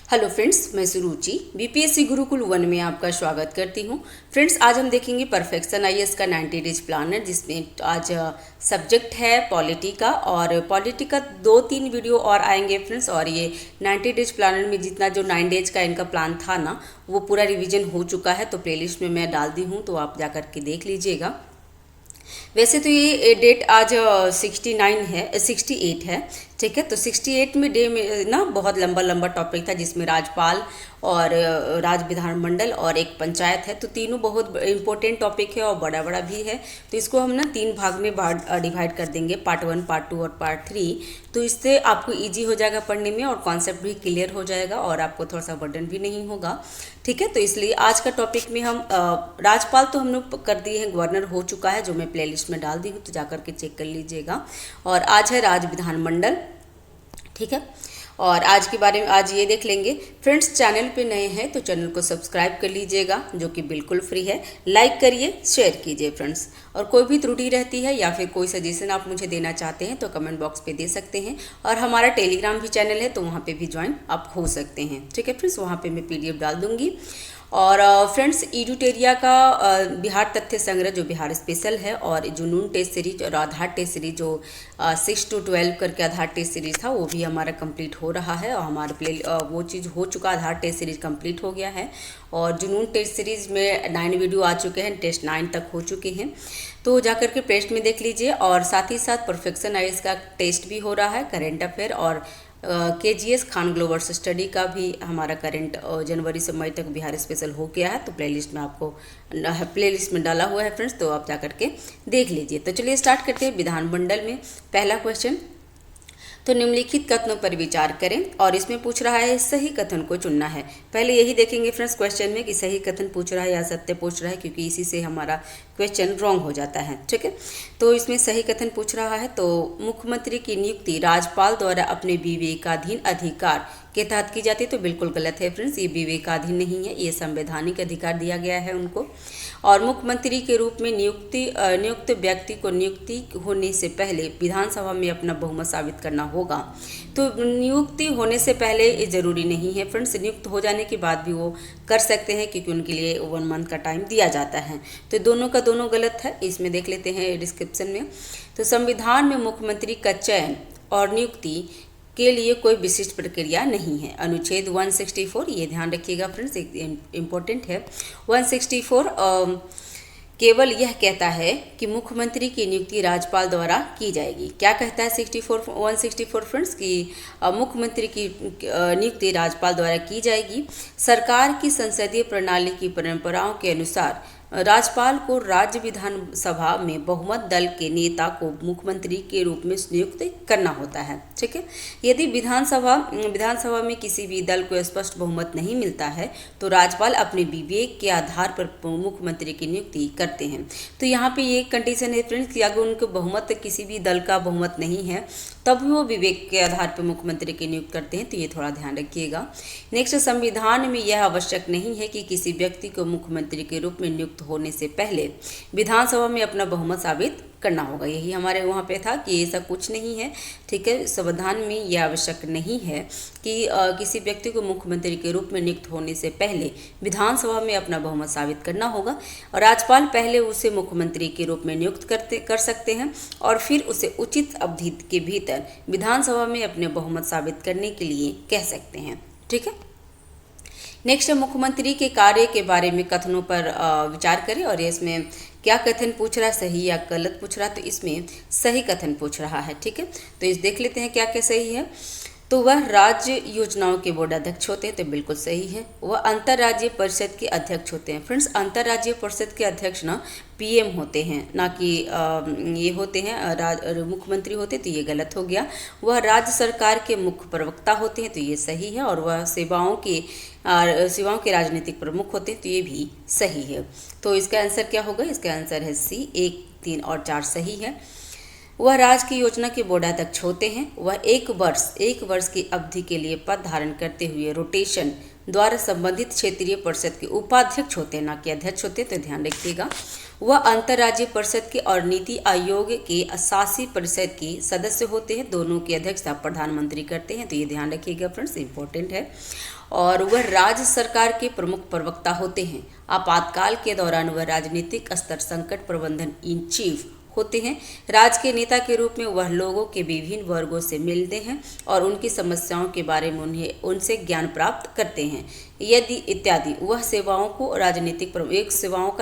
Hello friends, मैं सुरुचि BPSC Gurukul 1 में आपका स्वागत करती हूं। फ्रेंड्स, आज हम देखेंगे परफेक्शन आईएएस का 90 डेज प्लानर, जिसमें आज सब्जेक्ट है पॉलिटी का। और पॉलिटी का 2-3 वीडियो और आएंगे फ्रेंड्स। और ये 90 डेज प्लानर में जितना जो 9 डेज का इनका प्लान था ना, वो पूरा रिविजन हो चुका है। तो प्लेलिस्ट में मैं डाल दी हूँ, तो आप जा कर के देख लीजिएगा। वैसे तो ये डेट आज 68 है, ठीक है। तो 68 में डे में ना बहुत लंबा लंबा टॉपिक था, जिसमें राज्यपाल और राज्य विधानमंडल और एक पंचायत है। तो तीनों बहुत इंपॉर्टेंट टॉपिक है और बड़ा बड़ा भी है। तो इसको हम ना 3 भाग में डिवाइड कर देंगे, पार्ट 1, पार्ट 2 और पार्ट 3। तो इससे आपको इजी हो जाएगा पढ़ने में और कॉन्सेप्ट भी क्लियर हो जाएगा और आपको थोड़ा सा बर्डन भी नहीं होगा, ठीक है। तो इसलिए आज का टॉपिक में हम राज्यपाल तो हम लोग कर दिए हैं, गवर्नर हो चुका है, जो मैं प्लेलिस्ट में डाल दी हूँ, तो जाकर के चेक कर लीजिएगा। और आज है राज्य विधानमंडल, ठीक है। और आज के बारे में आज ये देख लेंगे। फ्रेंड्स, चैनल पे नए हैं तो चैनल को सब्सक्राइब कर लीजिएगा, जो कि बिल्कुल फ्री है। लाइक करिए, शेयर कीजिए फ्रेंड्स। और कोई भी त्रुटि रहती है या फिर कोई सजेशन आप मुझे देना चाहते हैं तो कमेंट बॉक्स पे दे सकते हैं। और हमारा टेलीग्राम भी चैनल है, तो वहाँ पे भी ज्वाइन आप हो सकते हैं, ठीक है फ्रेंड्स। वहाँ पे मैं PDF डाल दूँगी। और फ्रेंड्स, एडुटेरिया का बिहार तथ्य संग्रह जो बिहार स्पेशल है, और जुनून टेस्ट सीरीज और आधार टेस्ट सीरीज जो 6 to 12 करके आधार टेस्ट सीरीज था, वो भी हमारा कंप्लीट हो रहा है। और हमारे वो चीज़ हो चुका, आधार टेस्ट सीरीज कंप्लीट हो गया है। और जुनून टेस्ट सीरीज में 9 वीडियो आ चुके हैं, टेस्ट 9 तक हो चुके हैं। तो जाकर के टेस्ट में देख लीजिए। और साथ ही साथ परफेक्शन आईएएस का टेस्ट भी हो रहा है, करेंट अफेयर और KGS खान ग्लोबल स्टडी का भी हमारा करंट जनवरी से मई तक बिहार स्पेशल हो गया है। तो प्लेलिस्ट में आपको प्लेलिस्ट में डाला हुआ है फ्रेंड्स, तो आप जा करके देख लीजिए। तो चलिए स्टार्ट करते हैं। विधानमंडल में पहला क्वेश्चन, तो निम्नलिखित कथनों पर विचार करें। और इसमें पूछ रहा है सही कथन को चुनना है। पहले यही देखेंगे फ्रेंड्स क्वेश्चन में कि सही कथन पूछ रहा है या सत्य पूछ रहा है, क्योंकि इसी से हमारा क्वेश्चन रॉन्ग हो जाता है, ठीक है। तो इसमें सही कथन पूछ रहा है, तो मुख्यमंत्री की नियुक्ति राज्यपाल द्वारा अपने विवेकाधीन अधिकार के तहत की जाती है। तो बिल्कुल गलत है फ्रेंड्स, ये विवेकाधीन नहीं है, ये संवैधानिक अधिकार दिया गया है उनको। और मुख्यमंत्री के रूप में नियुक्त व्यक्ति को नियुक्ति होने से पहले विधानसभा में अपना बहुमत साबित करना होगा। तो नियुक्ति होने से ये जरूरी नहीं है फ्रेंड्स, नियुक्त हो जाने के बाद भी वो कर सकते हैं, क्योंकि उनके लिए 1 मंथ का टाइम दिया जाता है। तो दोनों का दोनों गलत है। इसमें देख लेते हैं डिस्क्रिप्शन में। तो संविधान में मुख्यमंत्री का चयन और नियुक्ति के लिए कोई विशिष्ट प्रक्रिया नहीं है। अनुच्छेद 164, ये ध्यान रखिएगा फ्रेंड्स, एक इम्पोर्टेंट है। 164 केवल यह कहता है कि मुख्यमंत्री की नियुक्ति राज्यपाल द्वारा की जाएगी। क्या कहता है 164 फ्रेंड्स, कि मुख्यमंत्री की नियुक्ति राज्यपाल द्वारा की जाएगी। सरकार की संसदीय प्रणाली की परंपराओं के अनुसार राज्यपाल को राज्य विधानसभा में बहुमत दल के नेता को मुख्यमंत्री के रूप में नियुक्त करना होता है, ठीक है। यदि विधानसभा में किसी भी दल को स्पष्ट बहुमत नहीं मिलता है, तो राज्यपाल अपने विवेक के आधार पर मुख्यमंत्री की नियुक्ति करते हैं। तो यहाँ पे ये कंडीशन है फ्रेंड्स कि अगर उनको बहुमत, किसी भी दल का बहुमत नहीं है, तब वो विवेक के आधार पर मुख्यमंत्री की नियुक्त करते हैं। तो ये थोड़ा ध्यान रखिएगा। नेक्स्ट, संविधान में यह आवश्यक नहीं है कि किसी व्यक्ति को मुख्यमंत्री के रूप में नियुक्त होने से पहले विधानसभा में अपना बहुमत साबित करना होगा। यही हमारे वहाँ पे था कि ऐसा कुछ नहीं है, ठीक है। संविधान में यह आवश्यक नहीं है कि किसी व्यक्ति को मुख्यमंत्री के रूप में नियुक्त होने से पहले विधानसभा में अपना बहुमत साबित करना होगा। और राज्यपाल पहले उसे मुख्यमंत्री के रूप में नियुक्त कर सकते हैं और फिर उसे उचित अवधि के भीतर विधानसभा में अपने बहुमत साबित करने के लिए कह सकते हैं, ठीक है। नेक्स्ट, मुख्यमंत्री के कार्य के बारे में कथनों पर विचार करें। और इसमें क्या कथन पूछ रहा है, सही या गलत पूछ रहा है। तो इसमें सही कथन पूछ रहा है, ठीक है। तो इस देख लेते हैं क्या क्या सही है। तो वह राज्य योजनाओं के बोर्ड अध्यक्ष होते हैं, तो बिल्कुल सही है। वह अंतर्राज्यीय परिषद के अध्यक्ष होते हैं। फ्रेंड्स, अंतर्राज्यीय परिषद के अध्यक्ष ना PM होते हैं, ना कि ये होते हैं मुख्यमंत्री होते, तो ये गलत हो गया। वह राज्य सरकार के मुख्य प्रवक्ता होते हैं, तो ये सही है। और वह सेवाओं के राजनीतिक प्रमुख होते हैं, तो ये भी सही है। तो इसका आंसर क्या होगा, इसका आंसर है C, 1, 3 और 4 सही है। वह राज्य की योजना के बोर्ड अध्यक्ष होते हैं। वह एक वर्ष की अवधि के लिए पद धारण करते हुए रोटेशन द्वारा संबंधित क्षेत्रीय परिषद के उपाध्यक्ष होते हैं, ना कि अध्यक्ष होते हैं, तो ध्यान रखिएगा। वह अंतर्राज्यीय परिषद के और नीति आयोग के शासी परिषद के सदस्य होते हैं। दोनों की अध्यक्षता प्रधानमंत्री करते हैं, तो ये ध्यान रखिएगा फ्रेंड्स, इंपॉर्टेंट है। और वह राज्य सरकार के प्रमुख प्रवक्ता होते हैं। आपातकाल के दौरान वह राजनीतिक स्तर संकट प्रबंधन इन चीफ होते हैं। राज्य के नेता के रूप में वह लोगों के विभिन्न वर्गों से मिलते हैं और उनकी समस्याओं के बारे में उनसे ज्ञान प्राप्त करते हैं, यदि इत्यादि। वह सेवाओं का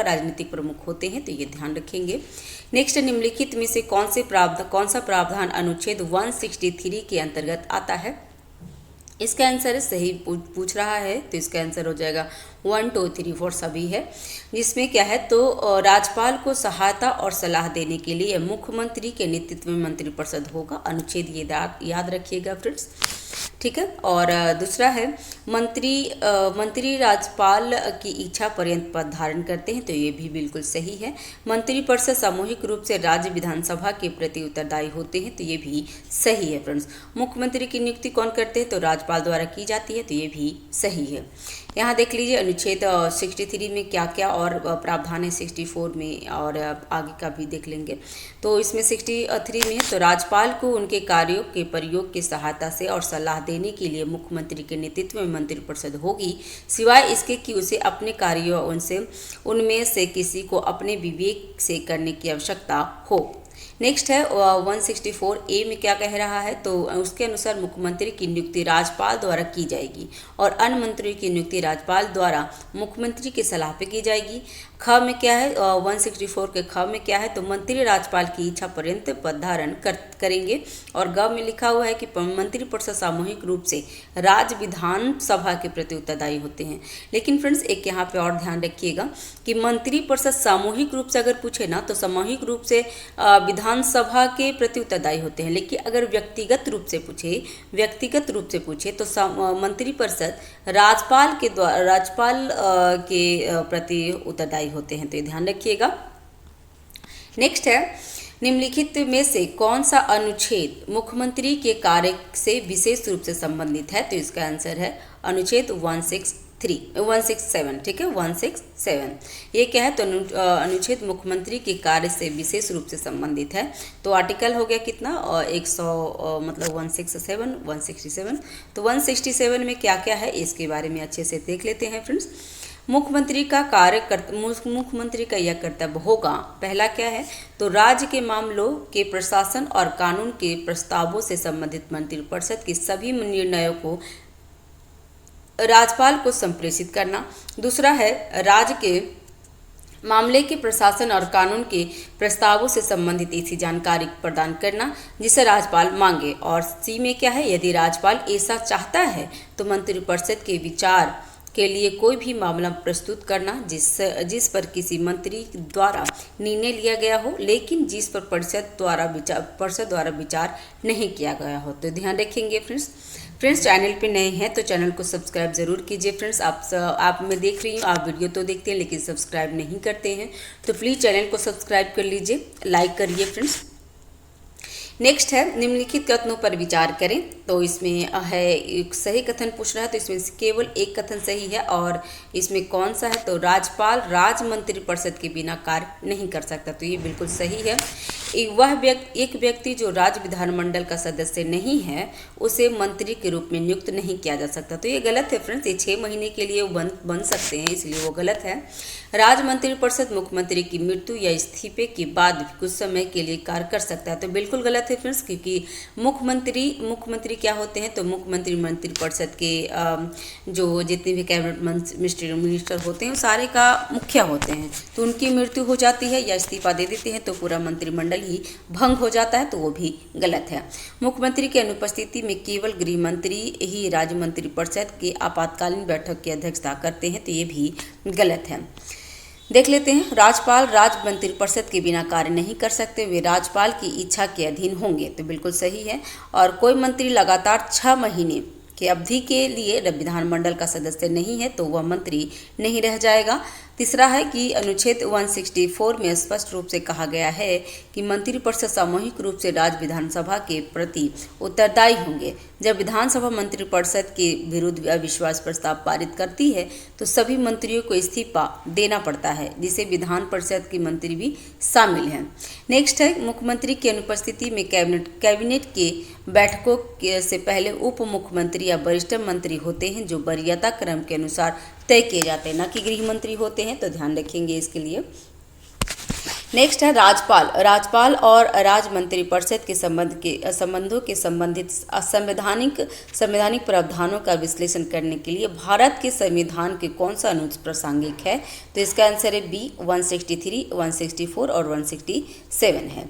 राजनीतिक प्रमुख होते हैं, तो ये ध्यान रखेंगे। नेक्स्ट, निम्नलिखित में से कौन सा प्रावधान अनुच्छेद 163 के अंतर्गत आता है? इसका आंसर है, सही पूछ रहा है, तो इसका आंसर हो जाएगा 1 2 3 4 सभी है। जिसमें क्या है, तो राज्यपाल को सहायता और सलाह देने के लिए मुख्यमंत्री के नेतृत्व में मंत्रिपरिषद होगा। अनुच्छेद ये याद रखिएगा फ्रेंड्स, ठीक है। और दूसरा है, मंत्री राज्यपाल की इच्छा पर्यंत पद धारण करते हैं, तो ये भी बिल्कुल सही है। मंत्रिपरिषद सामूहिक रूप से राज्य विधानसभा के प्रति उत्तरदायी होते हैं, तो ये भी सही है फ्रेंड्स। मुख्यमंत्री की नियुक्ति कौन करते हैं? तो राज्यपाल द्वारा की जाती है, तो ये भी सही है। यहाँ देख लीजिए अनुच्छेद 63 में क्या क्या और प्रावधान है, 64 में, और आगे का भी देख लेंगे। तो इसमें 63 में है, तो राज्यपाल को उनके कार्यों के प्रयोग की सहायता से और सलाह देने के लिए मुख्यमंत्री के नेतृत्व में मंत्रिपरिषद होगी, सिवाय इसके कि उसे अपने कार्यों उनमें से किसी को अपने विवेक से करने की आवश्यकता हो। नेक्स्ट है 164A में क्या कह रहा है, तो उसके अनुसार मुख्यमंत्री की नियुक्ति राज्यपाल द्वारा की जाएगी और अन्य मंत्रियों की नियुक्ति राज्यपाल द्वारा मुख्यमंत्री की सलाह पे की जाएगी। ख में क्या है, 164 के ख में क्या है, तो मंत्री राज्यपाल की इच्छा पर्यंत पद धारण करेंगे। और ग में लिखा हुआ है कि मंत्रिपरिषद सामूहिक रूप से राज्य विधानसभा के प्रति उत्तरदायी होते हैं। लेकिन फ्रेंड्स एक यहाँ पे और ध्यान रखिएगा कि मंत्रिपरिषद सामूहिक रूप से अगर पूछे ना, तो सामूहिक रूप से विधानसभा के प्रति उत्तरदायी होते हैं। लेकिन अगर व्यक्तिगत रूप से पूछे तो मंत्रिपरिषद राज्यपाल के प्रति उत्तरदायी होते हैं, तो ये ध्यान रखिएगा। नेक्स्ट है, निम्नलिखित में से कौन सा अनुच्छेद मुख्यमंत्री के कार्य से विशेष रूप से संबंधित है? तो इसका आंसर है अनुच्छेद 167, ठीक है, 167। ये क्या है, तो अनुच्छेद मुख्यमंत्री के कार्य से विशेष रूप से संबंधित है। तो आर्टिकल हो गया कितना, 167। तो 167 में क्या क्या है इसके बारे में अच्छे से देख लेते हैं फ्रेंड्स। मुख्यमंत्री का यह कर्तव्य होगा, पहला क्या है, तो राज्य के मामलों के प्रशासन और कानून के प्रस्तावों से संबंधित मंत्रिपरिषद के सभी निर्णयों को राज्यपाल को संप्रेषित करना। दूसरा है, राज्य के मामले के प्रशासन और कानून के प्रस्तावों से संबंधित ऐसी जानकारी प्रदान करना जिसे राज्यपाल मांगे। और सी में क्या है, यदि राज्यपाल ऐसा चाहता है तो मंत्रिपरिषद के विचार के लिए कोई भी मामला प्रस्तुत करना जिस पर किसी मंत्री द्वारा निर्णय लिया गया हो, लेकिन जिस पर परिषद द्वारा विचार नहीं किया गया हो। तो ध्यान रखेंगे फ्रेंड्स चैनल पे नए हैं तो चैनल को सब्सक्राइब जरूर कीजिए फ्रेंड्स। आप मैं देख रही हूँ, आप वीडियो तो देखते हैं लेकिन सब्सक्राइब नहीं करते हैं, तो प्लीज़ चैनल को सब्सक्राइब कर लीजिए, लाइक करिए फ्रेंड्स। नेक्स्ट है, निम्नलिखित कथनों पर विचार करें। तो इसमें है एक सही कथन पूछ रहा है, तो इसमें केवल एक कथन सही है। और इसमें कौन सा है, तो राज्यपाल राज्य मंत्रिपरिषद के बिना कार्य नहीं कर सकता, तो ये बिल्कुल सही है। एक व्यक्ति जो राज्य विधानमंडल का सदस्य नहीं है उसे मंत्री के रूप में नियुक्त नहीं किया जा सकता, तो ये गलत है फ्रेंड्स। ये 6 महीने के लिए बन सकते हैं, इसलिए वो गलत है। राज्य मंत्रिपरिषद मुख्यमंत्री की मृत्यु या इस्तीफे के बाद कुछ समय के लिए कार्य कर सकता है, तो बिल्कुल गलत है फ्रेंड्स, क्योंकि मुख्यमंत्री क्या होते हैं, तो मुख्यमंत्री मंत्रिपरिषद के जो जितने भी कैबिनेट मिनिस्टर होते हैं सारे का मुखिया होते हैं, तो उनकी मृत्यु हो जाती है या इस्तीफा दे देते हैं तो पूरा मंत्रिमंडल ही भंग हो जाता है, तो वो भी गलत है। मुख्यमंत्री की अनुपस्थिति में केवल गृह मंत्री ही राज्य मंत्रिपरिषद की आपातकालीन बैठक की अध्यक्षता करते हैं, तो ये भी गलत है। देख लेते हैं, राज्यपाल राज्य मंत्रिपरिषद के बिना कार्य नहीं कर सकते, वे राज्यपाल की इच्छा के अधीन होंगे, तो बिल्कुल सही है। और कोई मंत्री लगातार 6 महीने की अवधि के लिए विधानमंडल का सदस्य नहीं है तो वह मंत्री नहीं रह जाएगा। तीसरा है कि अनुच्छेद 164 में स्पष्ट रूप से कहा गया है कि मंत्रिपरिषद सामूहिक रूप से राज्य विधानसभा के प्रति उत्तरदायी होंगे। जब विधानसभा मंत्रिपरिषद के विरुद्ध अविश्वास प्रस्ताव पारित करती है तो सभी मंत्रियों को इस्तीफा देना पड़ता है, जिसे विधान परिषद के मंत्री भी शामिल हैं। नेक्स्ट है मुख्यमंत्री की अनुपस्थिति में कैबिनेट के बैठकों से पहले उप मुख्यमंत्री या वरिष्ठ मंत्री होते हैं, जो वरीयता क्रम के अनुसार तय किए जाते हैं, न कि गृह मंत्री होते हैं, तो ध्यान रखेंगे इसके लिए। नेक्स्ट है राज्यपाल और राज्य मंत्रिपरिषद के संबंधों के संबंधित संवैधानिक प्रावधानों का विश्लेषण करने के लिए भारत के संविधान के कौन सा अनुच्छेद प्रासंगिक है, तो इसका आंसर है बी 163, 164 और 167 है।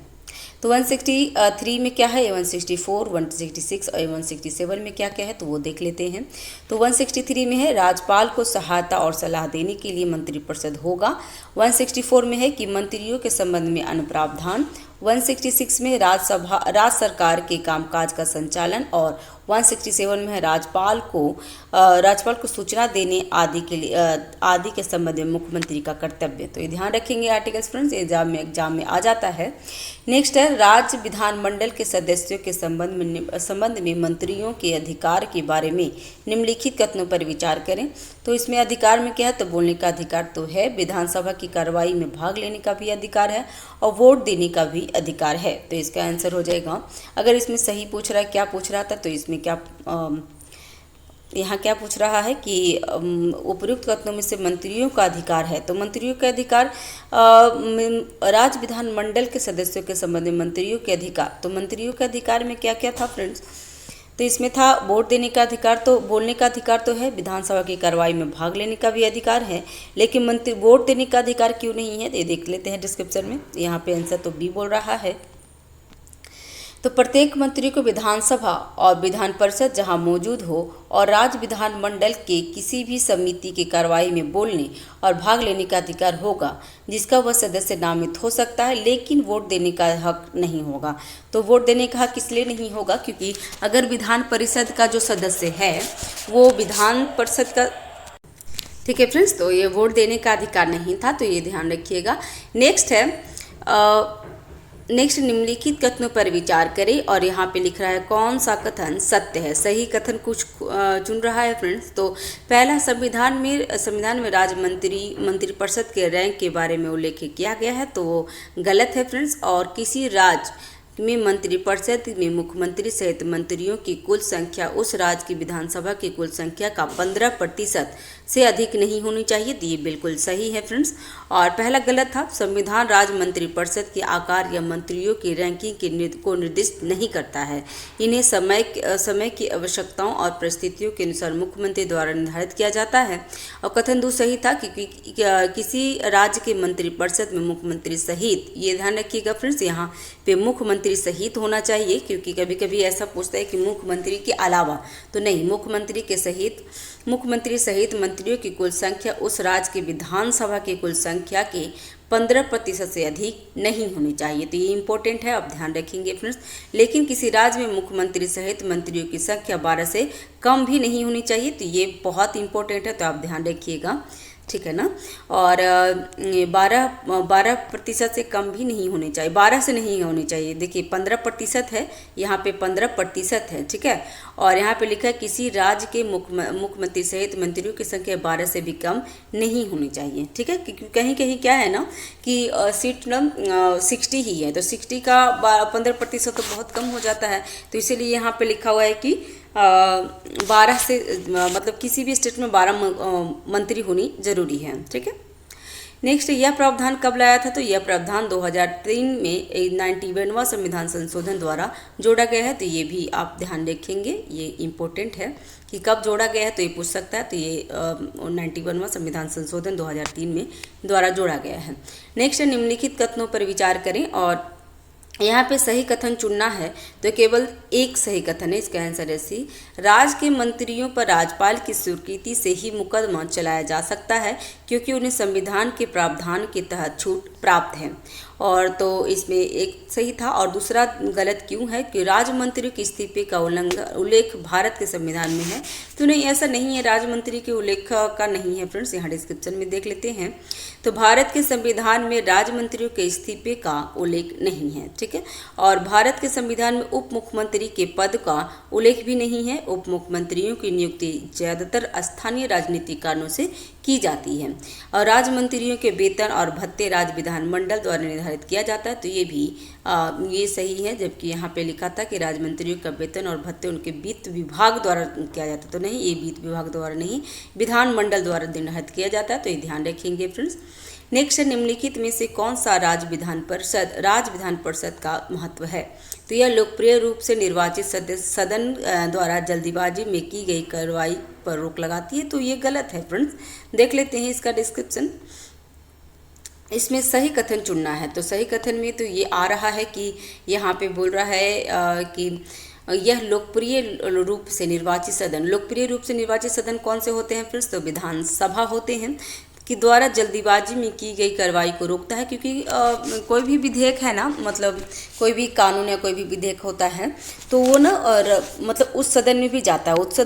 तो 163 में क्या है, 164, 166 और 167 में क्या क्या है, तो वो देख लेते हैं। तो 163 में है राज्यपाल को सहायता और सलाह देने के लिए मंत्रिपरिषद होगा। 164 में है कि मंत्रियों के संबंध में अन्य प्रावधान। 166 में राज्य सरकार के कामकाज का संचालन और 167 में है राज्यपाल को सूचना देने आदि के संबंध में मुख्यमंत्री का कर्तव्य। तो ये ध्यान रखेंगे आर्टिकल्स फ्रेंड्स, एग्जाम में आ जाता है। नेक्स्ट है राज्य विधानमंडल के सदस्यों के संबंध में मंत्रियों के अधिकार के बारे में निम्नलिखित कथनों पर विचार करें। तो इसमें अधिकार में क्या है, तो बोलने का अधिकार तो है, विधानसभा की कार्रवाई में भाग लेने का भी अधिकार है और वोट देने का भी अधिकार है। तो इसका आंसर हो जाएगा, अगर इसमें सही पूछ रहा है, क्या पूछ रहा था, तो इसमें क्या यहाँ क्या पूछ रहा है कि उपयुक्त कथनों में से मंत्रियों का अधिकार है, तो मंत्रियों का अधिकार राज्य विधानमंडल के सदस्यों के संबंध में मंत्रियों के अधिकार, तो मंत्रियों के अधिकार में क्या क्या था फ्रेंड्स, तो इसमें था वोट देने का अधिकार, तो बोलने का अधिकार तो है, विधानसभा की कार्रवाई में भाग लेने का भी अधिकार है, लेकिन वोट देने का अधिकार क्यों नहीं है, ये देख लेते हैं डिस्क्रिप्शन में। यहाँ पे आंसर तो बी बोल रहा है। तो प्रत्येक मंत्री को विधानसभा और विधान परिषद जहां मौजूद हो और राज्य विधानमंडल के किसी भी समिति की कार्रवाई में बोलने और भाग लेने का अधिकार होगा, जिसका वह सदस्य नामित हो सकता है, लेकिन वोट देने का हक नहीं होगा। तो वोट देने का हक इसलिए नहीं होगा क्योंकि अगर विधान परिषद का जो सदस्य है वो विधान परिषद का, ठीक है फ्रेंड्स, तो ये वोट देने का अधिकार नहीं था, तो ये ध्यान रखिएगा। नेक्स्ट है निम्नलिखित कथनों पर विचार करें, और यहाँ पे लिख रहा है कौन सा कथन सत्य है। सही कथन कुछ चुन रहा है फ्रेंड्स। तो पहला, संविधान में राज्य मंत्रिपरिषद के रैंक के बारे में उल्लेख किया गया है, तो वो गलत है फ्रेंड्स। और किसी राज्य में मंत्रिपरिषद में मुख्यमंत्री सहित मंत्रियों की कुल संख्या उस राज्य की विधानसभा की कुल संख्या का 15% से अधिक नहीं होनी चाहिए, तो ये बिल्कुल सही है फ्रेंड्स। और पहला गलत था, संविधान राज्य मंत्रिपरिषद के आकार या मंत्रियों की रैंकिंग को निर्दिष्ट नहीं करता है। इन्हें समय की आवश्यकताओं और परिस्थितियों के अनुसार मुख्यमंत्री द्वारा निर्धारित किया जाता है। और कथन 2 सही था क्योंकि किसी राज्य के मंत्रिपरिषद में मुख्यमंत्री सहित, ये ध्यान रखिएगा फ्रेंड्स, यहाँ पे मुख्यमंत्री सहित होना चाहिए, क्योंकि कभी कभी ऐसा पूछता है कि मुख्यमंत्री के अलावा, तो नहीं, मुख्यमंत्री सहित मंत्रियों की कुल संख्या उस राज्य की विधानसभा की कुल संख्या के 15% से अधिक नहीं होनी चाहिए। तो ये इंपॉर्टेंट है, आप ध्यान रखेंगे फ्रेंड्स। लेकिन किसी राज्य में मुख्यमंत्री सहित मंत्रियों की संख्या 12 से कम भी नहीं होनी चाहिए, तो ये बहुत इंपॉर्टेंट है, तो आप ध्यान रखिएगा, ठीक है ना। और 12% से कम भी नहीं होनी चाहिए, 12 से नहीं होनी चाहिए। देखिए 15% है, यहाँ पे 15% है, ठीक है। और यहाँ पे लिखा है किसी राज्य के मुख्यमंत्री सहित मंत्रियों की संख्या 12 से भी कम नहीं होनी चाहिए, ठीक है। क्योंकि कहीं कहीं क्या है ना कि सीट ना 60 ही है, तो 60 का 15% तो बहुत कम हो जाता है, तो इसीलिए यहाँ पे लिखा हुआ है कि 12 से मतलब किसी भी स्टेट में 12 मंत्री होनी जरूरी है, ठीक है। नेक्स्ट, यह प्रावधान कब लाया था, तो यह प्रावधान 2003 में 91वां संविधान संशोधन द्वारा जोड़ा गया है, तो ये भी आप ध्यान रखेंगे, ये इम्पोर्टेंट है कि कब जोड़ा गया है, तो ये पूछ सकता है। तो ये 91वां संविधान संशोधन 2003 में द्वारा जोड़ा गया है। नेक्स्ट, निम्नलिखित कथनों पर विचार करें, और यहाँ पे सही कथन चुनना है, तो केवल एक सही कथन है, इसका आंसर है सी। राज्य के मंत्रियों पर राज्यपाल की स्वीकृति से ही मुकदमा चलाया जा सकता है, क्योंकि उन्हें संविधान के प्रावधान के तहत छूट प्राप्त है। और तो इसमें एक सही था और दूसरा गलत क्यों है कि राज्य मंत्रियों के इस्तीफे का उल्लेख भारत के संविधान में है। तो नहीं, ऐसा नहीं है, राज्य मंत्री के उल्लेख का नहीं है फ्रेंड्स। यहाँ डिस्क्रिप्शन में देख लेते हैं। तो भारत के संविधान में राज्य मंत्रियों के इस्तीफे का उल्लेख नहीं है, ठीक है। और भारत के संविधान में उप मुख्यमंत्री के पद का उल्लेख भी नहीं है। उप मुख्यमंत्रियों की नियुक्ति ज्यादातर स्थानीय राजनीतिक कारणों से की जाती है। और राज्य मंत्रियों के वेतन और भत्ते राज्य विधानमंडल द्वारा निर्धारित किया जाता है। तो ये भी ये सही है, जबकि यहाँ पे लिखा था कि राज्य मंत्रियों का वेतन और भत्ते उनके वित्त विभाग द्वारा किया जाता है। तो नहीं, ये वित्त विभाग द्वारा नहीं, विधानमंडल द्वारा निर्धारित किया जाता है। तो ये ध्यान रखेंगे फ्रेंड्स। नेक्स्ट है, निम्नलिखित में से कौन सा राज्य विधान परिषद का महत्व है। तो यह लोकप्रिय रूप से निर्वाचित सदन द्वारा जल्दीबाजी में की गई कार्रवाई पर रोक लगाती है। तो ये गलत है फ्रेंड्स। देख लेते हैं इसका डिस्क्रिप्शन। इसमें सही कथन चुनना है। तो सही कथन में तो ये आ रहा है कि यहाँ पे बोल रहा है कि यह लोकप्रिय रूप से निर्वाचित सदन कौन से होते हैं फ्रेंड्स। तो विधानसभा होते हैं कि द्वारा जल्दीबाजी में की गई कार्रवाई को रोकता है। क्योंकि कोई भी विधेयक है ना, मतलब कोई भी कानून या कोई भी विधेयक होता है तो वो ना और मतलब उस सदन में भी जाता है। उस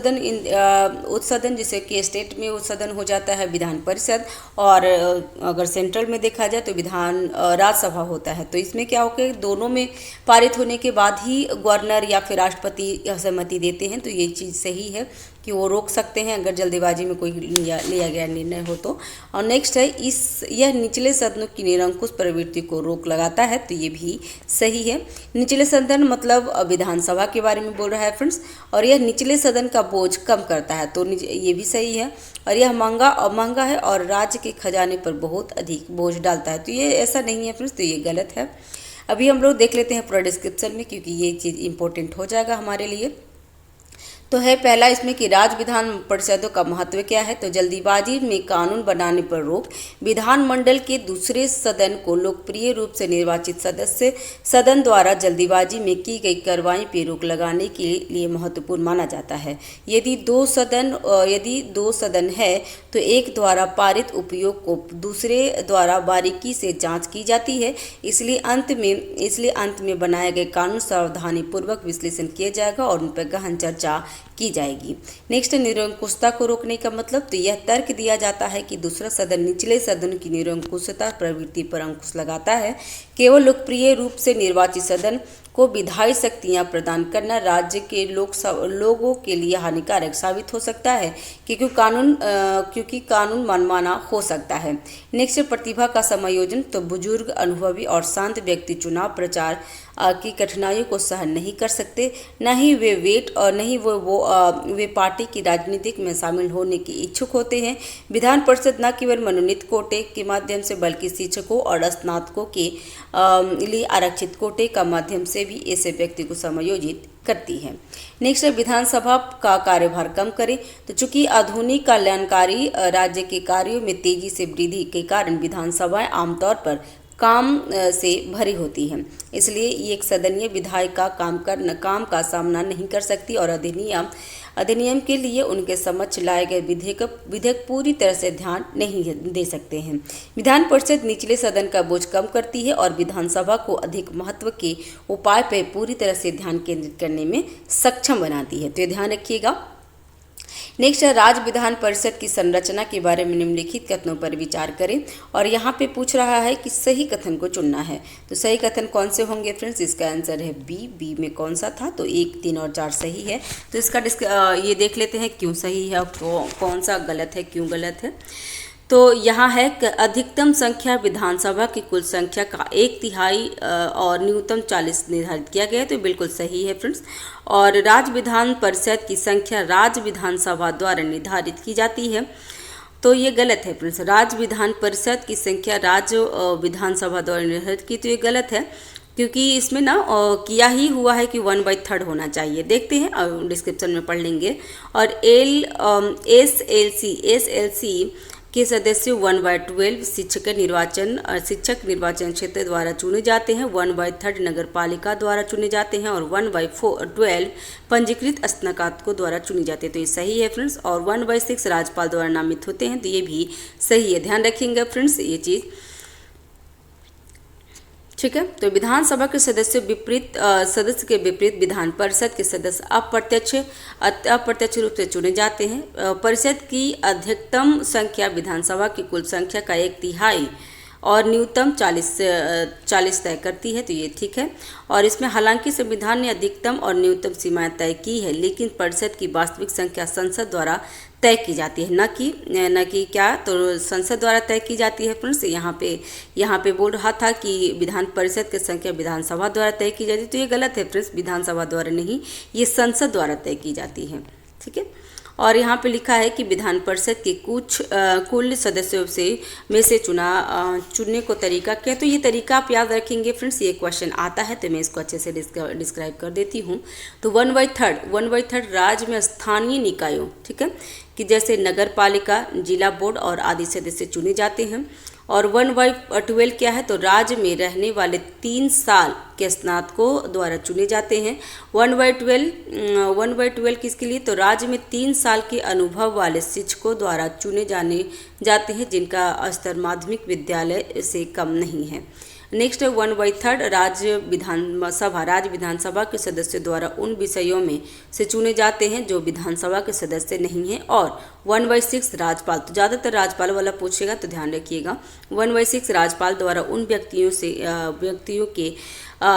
सदन जैसे कि स्टेट में उस सदन हो जाता है विधान परिषद, और अगर सेंट्रल में देखा जाए तो विधान राज्यसभा होता है। तो इसमें क्या होगा, दोनों में पारित होने के बाद ही गवर्नर या फिर राष्ट्रपति सहमति देते हैं। तो ये चीज़ सही है कि वो रोक सकते हैं अगर जल्दीबाजी में कोई लिया गया निर्णय हो तो। और नेक्स्ट है, यह निचले सदनों की निरंकुश प्रवृत्ति को रोक लगाता है। तो ये भी सही है। निचले सदन मतलब विधानसभा के बारे में बोल रहा है फ्रेंड्स। और यह निचले सदन का बोझ कम करता है। तो ये भी सही है। और यह महंगा है और राज्य के खजाने पर बहुत अधिक बोझ डालता है। तो ये ऐसा नहीं है फ्रेंड्स। तो ये गलत है। अभी हम लोग देख लेते हैं पूरा डिस्क्रिप्शन में, क्योंकि ये चीज़ इंपॉर्टेंट हो जाएगा हमारे लिए। तो है पहला इसमें कि राज्य विधान परिषदों का महत्व क्या है। तो जल्दीबाजी में कानून बनाने पर रोक, विधानमंडल के दूसरे सदन को लोकप्रिय रूप से निर्वाचित सदन द्वारा जल्दीबाजी में की गई कार्रवाई पर रोक लगाने के लिए महत्वपूर्ण माना जाता है। यदि दो सदन है तो एक द्वारा पारित उपयोग को दूसरे द्वारा बारीकी से जांच की जाती है। इसलिए अंत में बनाए गए कानून सावधानी पूर्वक विश्लेषण किया जाएगा और उन पर गहन चर्चा की जाएगी। नेक्स्ट, निरंकुशता को रोकने का मतलब। तो यह तर्क दिया जाता है कि दूसरा सदन निचले सदन की निरंकुशता प्रवृत्ति पर अंकुश लगाता है। केवल लोकप्रिय रूप से निर्वाचित सदन को विधायी शक्तियां प्रदान करना राज्य के लोगों के लिए हानिकारक साबित हो सकता है, क्योंकि कानून मनमाना हो सकता है। नेक्स्ट, प्रतिभा का समायोजन। तो बुजुर्ग, अनुभवी और शांत व्यक्ति चुनाव प्रचार की कठिनाइयों को सहन नहीं कर सकते। न ही वे पार्टी की राजनीतिक में शामिल होने के इच्छुक होते हैं। विधान परिषद न केवल मनोनीत कोटे के माध्यम से बल्कि शिक्षकों और स्नातकों के लिए आरक्षित कोटे का माध्यम से भी ऐसे व्यक्ति को समायोजित करती है। नेक्स्ट है, विधानसभा का कार्यभार कम करें। तो चूंकि आधुनिक कल्याणकारी राज्य के कार्यों में तेजी से वृद्धि के कारण विधानसभाएं आमतौर पर काम से भरी होती हैं, इसलिए एक सदनीय विधायक का काम का सामना नहीं कर सकती और अधिनियम के लिए उनके समक्ष लाए गए विधेयक पूरी तरह से ध्यान नहीं दे सकते हैं। विधान परिषद निचले सदन का बोझ कम करती है और विधानसभा को अधिक महत्व के उपाय पर पूरी तरह से ध्यान केंद्रित करने में सक्षम बनाती है। तो ये ध्यान रखिएगा। नेक्स्ट है, राज्य विधान परिषद की संरचना के बारे में निम्नलिखित कथनों पर विचार करें। और यहाँ पे पूछ रहा है कि सही कथन को चुनना है। तो सही कथन कौन से होंगे फ्रेंड्स। इसका आंसर है बी में कौन सा था। तो 1, 3 और 4 सही है। तो इसका ये देख लेते हैं क्यों सही है और कौन सा गलत है, क्यों गलत है। तो यहाँ है कि अधिकतम संख्या विधानसभा की कुल संख्या का 1/3 और न्यूनतम 40 निर्धारित किया गया है। तो बिल्कुल सही है फ्रेंड्स। और राज्य विधान परिषद की संख्या राज्य विधानसभा द्वारा निर्धारित की जाती है। तो ये गलत है फ्रेंड्स। राज्य विधान परिषद की संख्या राज्य विधानसभा द्वारा निर्धारित की, तो ये गलत है, क्योंकि इसमें ना किया ही हुआ है कि 1/3 होना चाहिए। देखते हैं, डिस्क्रिप्शन में पढ़ लेंगे। और SLC के सदस्य 1/12 शिक्षक निर्वाचन क्षेत्र द्वारा चुने जाते हैं। 1/3 नगर पालिका द्वारा चुने जाते हैं और 1/12 पंजीकृत स्नातकों द्वारा चुने जाते हैं। तो ये सही है फ्रेंड्स। और 1/6 राज्यपाल द्वारा नामित होते हैं। तो ये भी सही है, ध्यान रखेंगे फ्रेंड्स ये चीज़। ठीक है। तो विधानसभा के सदस्य के विपरीत विधान परिषद के सदस्य अप्रत्यक्ष रूप से चुने जाते हैं। परिषद की अधिकतम संख्या विधानसभा की कुल संख्या का 1/3 और न्यूनतम 40 तय करती है, तो ये ठीक है। और इसमें हालांकि संविधान ने अधिकतम और न्यूनतम सीमाएं तय की है, लेकिन परिषद की वास्तविक संख्या संसद द्वारा तय की जाती है, न कि क्या, तो संसद द्वारा तय की जाती है। फ्रेंड्स यहाँ पे बोल रहा था कि विधान परिषद की संख्या विधानसभा द्वारा तय की जाती है, तो ये गलत है फ्रेंड्स, विधानसभा द्वारा नहीं, ये संसद द्वारा तय की जाती है। ठीक है। और यहाँ पे लिखा है कि विधान परिषद के कुल सदस्यों में से चुनने को तरीका क्या, तो ये तरीका आप याद रखेंगे फ्रेंड्स, ये क्वेश्चन आता है, तो मैं इसको अच्छे से डिस्क्राइब कर देती हूँ। तो 1/3 राज्य में स्थानीय निकायों, ठीक है, कि जैसे नगर पालिका, जिला बोर्ड और आदि सदस्य चुने जाते हैं। और 1/12 क्या है, तो राज्य में रहने वाले 3 साल के स्नातकों द्वारा चुने जाते हैं। 1/12 किसके लिए, तो राज्य में 3 साल के अनुभव वाले शिक्षकों द्वारा चुने जाते हैं जिनका स्तर माध्यमिक विद्यालय से कम नहीं है। नेक्स्ट है 1/3 राज्य विधानसभा के सदस्यों द्वारा उन विषयों में से चुने जाते हैं जो विधानसभा के सदस्य नहीं हैं। और 1/6 राज्यपाल, तो ज़्यादातर राज्यपाल वाला पूछेगा, तो ध्यान रखिएगा। 1/6 राज्यपाल द्वारा उन व्यक्तियों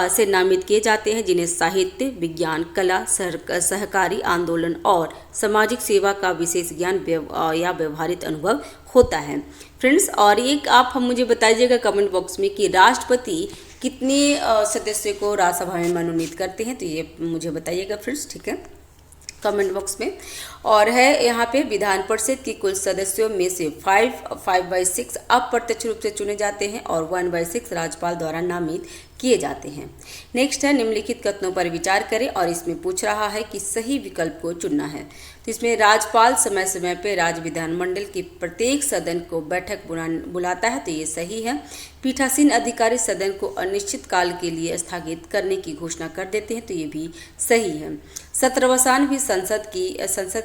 से नामित किए जाते हैं जिन्हें साहित्य, विज्ञान, कला, सहकारी आंदोलन और सामाजिक सेवा का विशेष ज्ञान या व्यवहारिक अनुभव होता है। फ्रेंड्स, और एक आप हम मुझे बताइएगा कमेंट बॉक्स में कि राष्ट्रपति कितने सदस्यों को राज्यसभा में मनोनीत करते हैं, तो ये मुझे बताइएगा फ्रेंड्स, ठीक है, कमेंट बॉक्स में। और है यहाँ पे विधान परिषद की कुल सदस्यों में से 5/6 अप्रत्यक्ष रूप से चुने जाते हैं और 1/6 राज्यपाल द्वारा नामित किए जाते हैं। नेक्स्ट है निम्नलिखित कथनों पर विचार करें, और इसमें पूछ रहा है कि सही विकल्प को चुनना है। तो इसमें राज्यपाल समय समय पर राज्य विधानमंडल की प्रत्येक सदन को बैठक बुलाता है, तो ये सही है। पीठासीन अधिकारी सदन को अनिश्चित काल के लिए स्थगित करने की घोषणा कर देते हैं, तो ये भी सही है। सत्रावसान भी संसद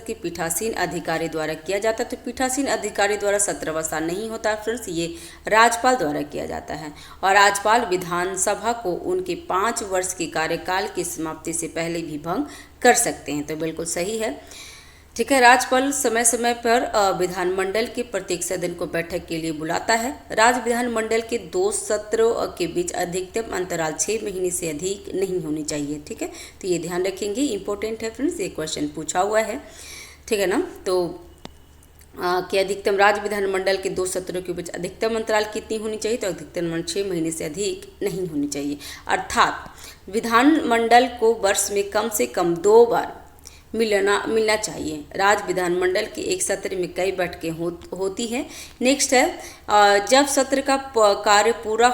की पीठासीन अधिकारी द्वारा किया जाता है, तो पीठासीन अधिकारी द्वारा सत्रावसान नहीं होता फ्रेंड्स, ये राज्यपाल द्वारा किया जाता है। और राज्यपाल विधानसभा को उनके 5 वर्ष के कार्यकाल की समाप्ति से पहले भी भंग कर सकते हैं, तो बिल्कुल सही है। ठीक है। राज्यपाल समय समय पर विधानमंडल के प्रत्येक सदन को बैठक के लिए बुलाता है। राज्य विधानमंडल के 2 सत्रों के बीच अधिकतम अंतराल 6 महीने से अधिक नहीं होनी चाहिए। ठीक है, तो ये ध्यान रखेंगे, इंपॉर्टेंट है फ्रेंड्स, ये क्वेश्चन पूछा हुआ है। ठीक है ना। तो कि अधिकतम राज्य विधानमंडल के 2 सत्रों के बीच अधिकतम अंतराल कितनी होनी चाहिए, तो अधिकतम 6 महीने से अधिक नहीं होनी चाहिए। अर्थात विधानमंडल को वर्ष में कम से कम 2 बार मिलना चाहिए। राज्य विधानमंडल के एक सत्र में कई बैठकें होती हैं। नेक्स्ट है जब सत्र का कार्य पूरा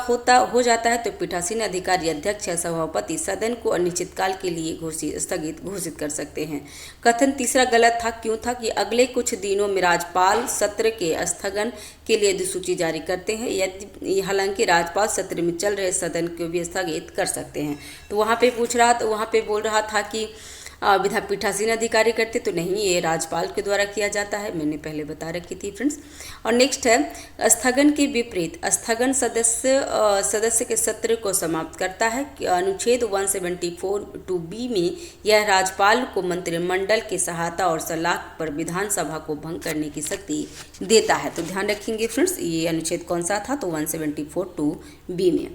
हो जाता है तो पीठासीन अधिकारी अध्यक्ष या सभापति सदन को अनिश्चितकाल के लिए स्थगित घोषित कर सकते हैं। कथन तीसरा गलत था। क्यों था कि अगले कुछ दिनों में राज्यपाल सत्र के स्थगन के लिए अधिसूची जारी करते हैं। हालांकि राज्यपाल सत्र में चल रहे सदन को भी स्थगित कर सकते हैं। तो वहाँ पे बोल रहा था कि पीठासीन अधिकारी करते, तो नहीं, ये राज्यपाल के द्वारा किया जाता है, मैंने पहले बता रखी थी फ्रेंड्स। और नेक्स्ट है स्थगन के विपरीत स्थगन सदस्य के सत्र को समाप्त करता है। अनुच्छेद 174(2)B में यह राज्यपाल को मंत्रिमंडल की सहायता और सलाह पर विधानसभा को भंग करने की शक्ति देता है। तो ध्यान रखेंगे फ्रेंड्स, ये अनुच्छेद कौन सा था, तो 174(2)B में।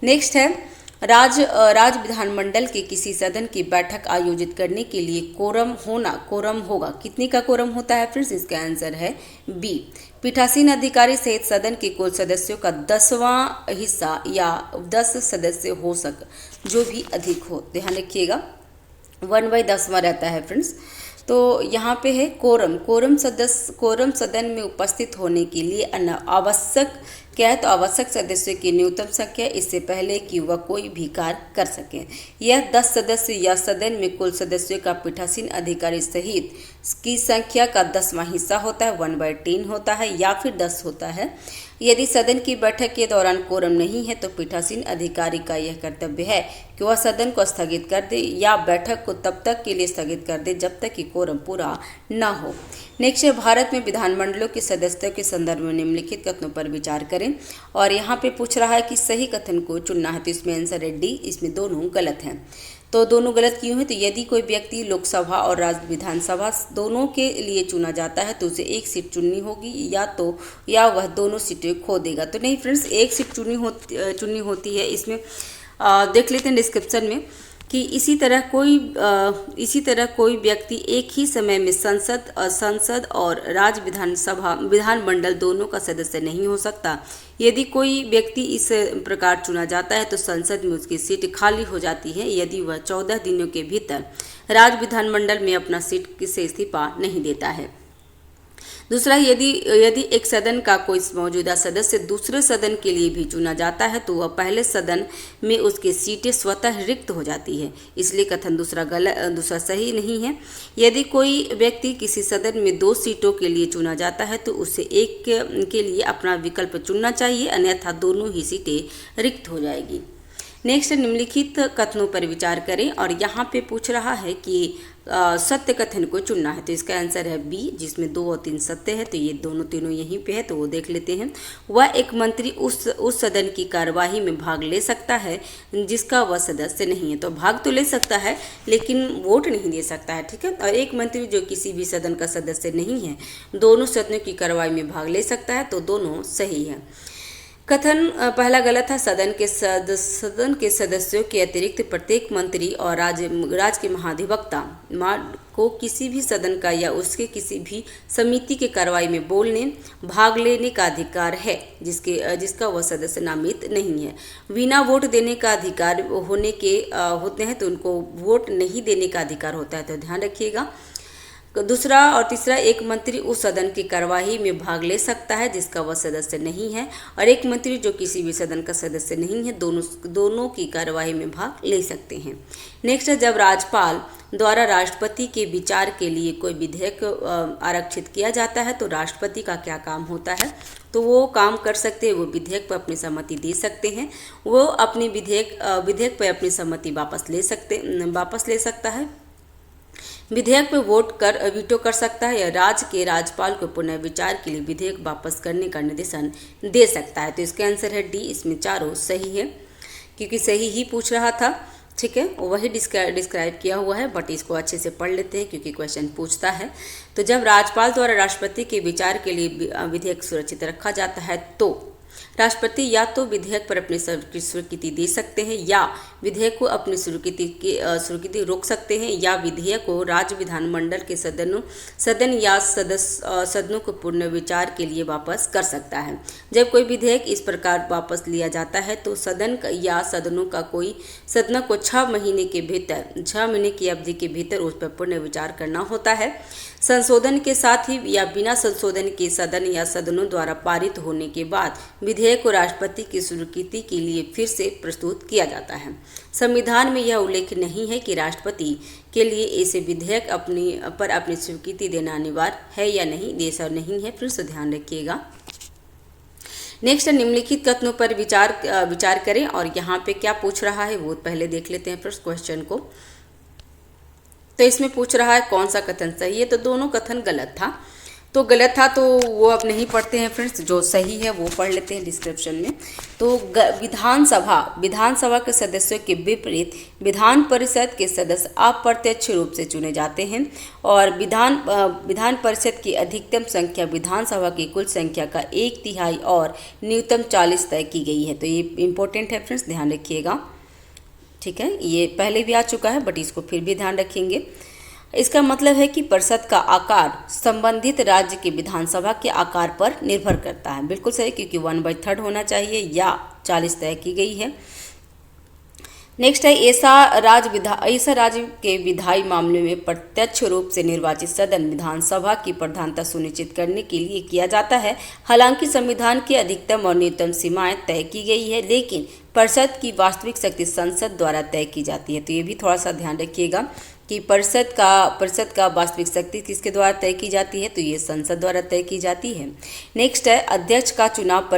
नेक्स्ट है राज्य विधानमंडल के किसी सदन की बैठक आयोजित करने के लिए कोरम होगा। कितने का कोरम होता है फ्रेंड्स, इसका आंसर है बी। पीठासीन अधिकारी सहित सदन के कुल सदस्यों का 10वां हिस्सा या 10 सदस्य हो जो भी अधिक हो। ध्यान रखिएगा 1/10वां रहता है फ्रेंड्स। तो यहाँ पे है कोरम सदन में उपस्थित होने के लिए आवश्यक क्या है, तो आवश्यक सदस्यों की न्यूनतम संख्या इससे पहले कि वह कोई भी कार्य कर सके। यह 10 सदस्य या सदन में कुल सदस्यों का पीठासीन अधिकारी सहित की संख्या का 10वां हिस्सा होता है, 1/10 होता है या फिर 10 होता है। यदि सदन की बैठक के दौरान कोरम नहीं है तो पीठासीन अधिकारी का यह कर्तव्य है कि वह सदन को स्थगित कर दे या बैठक को तब तक के लिए स्थगित कर दे जब तक कि कोरम पूरा न हो। नेक्स्ट है भारत में विधानमंडलों के सदस्यों के संदर्भ में निम्नलिखित कथनों पर विचार करें। और यहाँ पे पूछ रहा है कि सही कथन को चुनना है, तो इसमें आंसर है डी, इसमें दोनों गलत हैं। तो दोनों गलत क्यों है? तो यदि कोई व्यक्ति लोकसभा और राज्य विधानसभा दोनों के लिए चुना जाता है तो उसे एक सीट चुननी होगी, या वह दोनों सीटें खो देगा। तो नहीं फ्रेंड्स, एक सीट चुननी होती है। इसमें देख लेते हैं डिस्क्रिप्शन में कि इसी तरह कोई व्यक्ति एक ही समय में संसद और राज्य विधानमंडल दोनों का सदस्य नहीं हो सकता। यदि कोई व्यक्ति इस प्रकार चुना जाता है तो संसद में उसकी सीट खाली हो जाती है यदि वह 14 दिनों के भीतर राज्य विधानमंडल में अपना सीट से इस्तीफा नहीं देता है। दूसरा, यदि एक सदन का कोई मौजूदा सदस्य दूसरे सदन के लिए भी चुना जाता है तो वह पहले सदन में उसकी सीटें स्वतः रिक्त हो जाती है, इसलिए कथन दूसरा सही नहीं है। यदि कोई व्यक्ति किसी सदन में 2 सीटों के लिए चुना जाता है तो उसे एक के लिए अपना विकल्प चुनना चाहिए, अन्यथा दोनों ही सीटें रिक्त हो जाएगी। नेक्स्ट, निम्नलिखित कथनों पर विचार करें। और यहाँ पे पूछ रहा है कि सत्य कथन को चुनना है, तो इसका आंसर है बी, जिसमें 2 और 3 सत्य है। तो ये तीनों यहीं पे है, तो वो देख लेते हैं। वह एक मंत्री उस सदन की कार्यवाही में भाग ले सकता है जिसका वह सदस्य नहीं है। तो भाग तो ले सकता है लेकिन वोट नहीं दे सकता है, ठीक है। और एक मंत्री जो किसी भी सदन का सदस्य नहीं है दोनों सदनों की कार्यवाही में भाग ले सकता है, तो दोनों सही है। कथन पहला गलत है। सदन के सदस्यों के अतिरिक्त प्रत्येक मंत्री और राज्य के महाधिवक्ता को किसी भी सदन का या उसके किसी भी समिति के कार्रवाई में भाग लेने का अधिकार है जिसका वह सदस्य नामित नहीं है। बिना वोट देने का अधिकार होते हैं तो उनको वोट नहीं देने का अधिकार होता है, तो ध्यान रखिएगा। दूसरा और तीसरा, एक मंत्री उस सदन की कार्यवाही में भाग ले सकता है जिसका वह सदस्य नहीं है, और एक मंत्री जो किसी भी सदन का सदस्य नहीं है दोनों की कार्यवाही में भाग ले सकते हैं। नेक्स्ट है, जब राज्यपाल द्वारा राष्ट्रपति के विचार के लिए कोई विधेयक आरक्षित किया जाता है तो राष्ट्रपति का क्या काम होता है? तो वो काम कर सकते हैं, वो विधेयक पर अपनी सहमति दे सकते हैं, वो अपनी विधेयक पर अपनी सहमति वापस ले सकता है, विधेयक पर वीटो कर सकता है, या राज्यपाल को पुनर्विचार के लिए विधेयक वापस करने का निर्देशन दे सकता है। तो इसका आंसर है डी, इसमें चारों सही है क्योंकि सही ही पूछ रहा था, ठीक है। वही डिस्क्राइब किया हुआ है, बट इसको अच्छे से पढ़ लेते हैं क्योंकि क्वेश्चन पूछता है। तो जब राज्यपाल द्वारा राष्ट्रपति के विचार के लिए विधेयक सुरक्षित रखा जाता है तो राष्ट्रपति या तो विधेयक पर अपनी स्वीकृति दे सकते हैं, या विधेयक को अपनी स्वीकृति रोक सकते हैं, या विधेयक को राज्य विधानमंडल के सदन या सदनों को पुनर्विचार के लिए वापस कर सकता है। जब कोई विधेयक इस प्रकार वापस लिया जाता है तो सदन या सदनों को 6 महीने की अवधि के भीतर उस पर पुनर्विचार करना होता है। संशोधन के साथ ही या बिना संशोधन के सदन या सदनों द्वारा पारित होने के बाद विधेयक को राष्ट्रपति की स्वीकृति के लिए फिर से प्रस्तुत किया जाता है। संविधान में यह उल्लेख नहीं है कि राष्ट्रपति के लिए ऐसे विधेयक पर अपनी स्वीकृति देना अनिवार्य है या नहीं, ऐसा नहीं है, फिर से ध्यान रखिएगा। नेक्स्ट, निम्नलिखित कथनों पर विचार करें। और यहाँ पे क्या पूछ रहा है वो पहले देख लेते हैं फर्स्ट क्वेश्चन को। तो इसमें पूछ रहा है कौन सा कथन सही है, तो दोनों कथन गलत था। तो वो अब नहीं पढ़ते हैं फ्रेंड्स, जो सही है वो पढ़ लेते हैं डिस्क्रिप्शन में। तो विधानसभा के सदस्यों के विपरीत विधान परिषद के सदस्य अप्रत्यक्ष रूप से चुने जाते हैं, और विधान परिषद की अधिकतम संख्या विधानसभा की कुल संख्या का 1/3 और न्यूनतम 40 तय की गई है। तो ये इम्पोर्टेंट है फ्रेंड्स, ध्यान रखिएगा, ठीक है। ये पहले भी आ चुका है बट इसको फिर भी ध्यान रखेंगे। इसका मतलब है कि परिषद का आकार संबंधित राज्य की विधानसभा के आकार पर निर्भर करता है। बिल्कुल सही, क्योंकि 1/3 होना चाहिए या 40 तय की गई है। नेक्स्ट है, ऐसा राज्य के विधायी मामले में प्रत्यक्ष रूप से निर्वाचित सदन विधानसभा की प्रधानता सुनिश्चित करने के लिए किया जाता है। हालांकि संविधान की अधिकतम और न्यूनतम सीमाएं तय की गई है, लेकिन परिषद की वास्तविक शक्ति संसद द्वारा तय की जाती है। तो ये भी थोड़ा सा ध्यान रखिएगा कि परिषद का वास्तविक शक्ति किसके द्वारा तय की जाती है, तो ये संसद द्वारा तय की जाती है। नेक्स्ट है, अध्यक्ष का चुनाव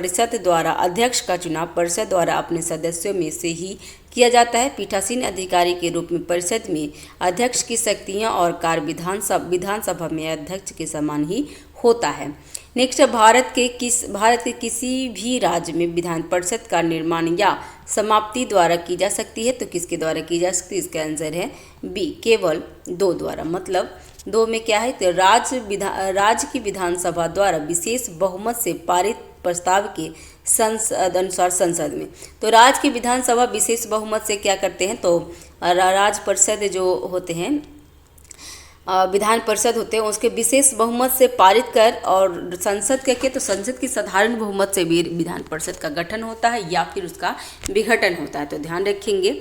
परिषद द्वारा अपने सदस्यों में से ही किया जाता है। पीठासीन अधिकारी के रूप में परिषद में अध्यक्ष की शक्तियां और कार्य विधानसभा में अध्यक्ष के समान ही होता है। नेक्स्ट है, भारत के किसी भी राज्य में विधान परिषद का निर्माण या समाप्ति द्वारा की जा सकती है। तो किसके द्वारा की जा सकती है? इसका आंसर है बी, केवल 2 द्वारा। मतलब 2 में क्या है? तो राज्य की विधानसभा द्वारा विशेष बहुमत से पारित प्रस्ताव के अनुसार संसद में। तो राज्य की विधानसभा विशेष बहुमत से क्या करते हैं? तो राज्य परिषद जो होते हैं, विधान परिषद होते हैं, उसके विशेष बहुमत से पारित कर, और संसद क्या तो संसद की साधारण बहुमत से भी विधान परिषद का गठन होता है या फिर उसका विघटन होता है। तो ध्यान रखेंगे,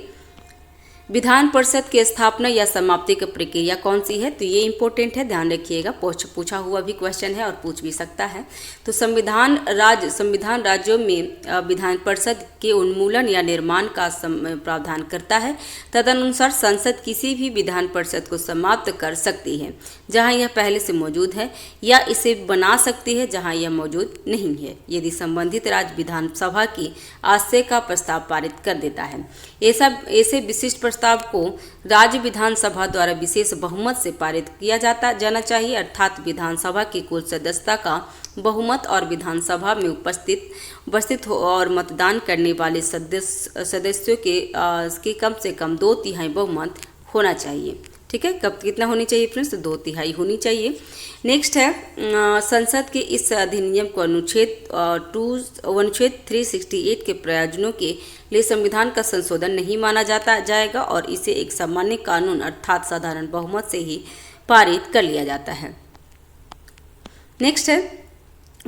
विधान परिषद की स्थापना या समाप्ति की प्रक्रिया कौन सी है? तो ये इंपॉर्टेंट है, ध्यान रखिएगा, पूछा हुआ भी क्वेश्चन है और पूछ भी सकता है। तो संविधान राज्यों में विधान परिषद के उन्मूलन या निर्माण का प्रावधान करता है। तदनुसार संसद किसी भी विधान परिषद को समाप्त कर सकती है जहां यह पहले से मौजूद है, या इसे बना सकती है जहां यह मौजूद नहीं है, यदि संबंधित राज्य विधानसभा की आशय का प्रस्ताव पारित कर देता है। ऐसे विशिष्ट प्रस्ताव को राज्य विधानसभा द्वारा विशेष बहुमत से पारित किया जाना चाहिए, अर्थात विधानसभा की कुल सदस्यता का बहुमत और विधानसभा में उपस्थित हो और मतदान करने वाले सदस्यों के कम से कम 2/3 बहुमत होना चाहिए। ठीक है, कब कितना होनी चाहिए फ्रेंड्स? 2/3 होनी चाहिए। नेक्स्ट है, संसद के इस अधिनियम को अनुच्छेद 368 के प्रयोजनों के लिए संविधान का संशोधन नहीं माना जाएगा और इसे एक सामान्य कानून अर्थात साधारण बहुमत से ही पारित कर लिया जाता है। नेक्स्ट है,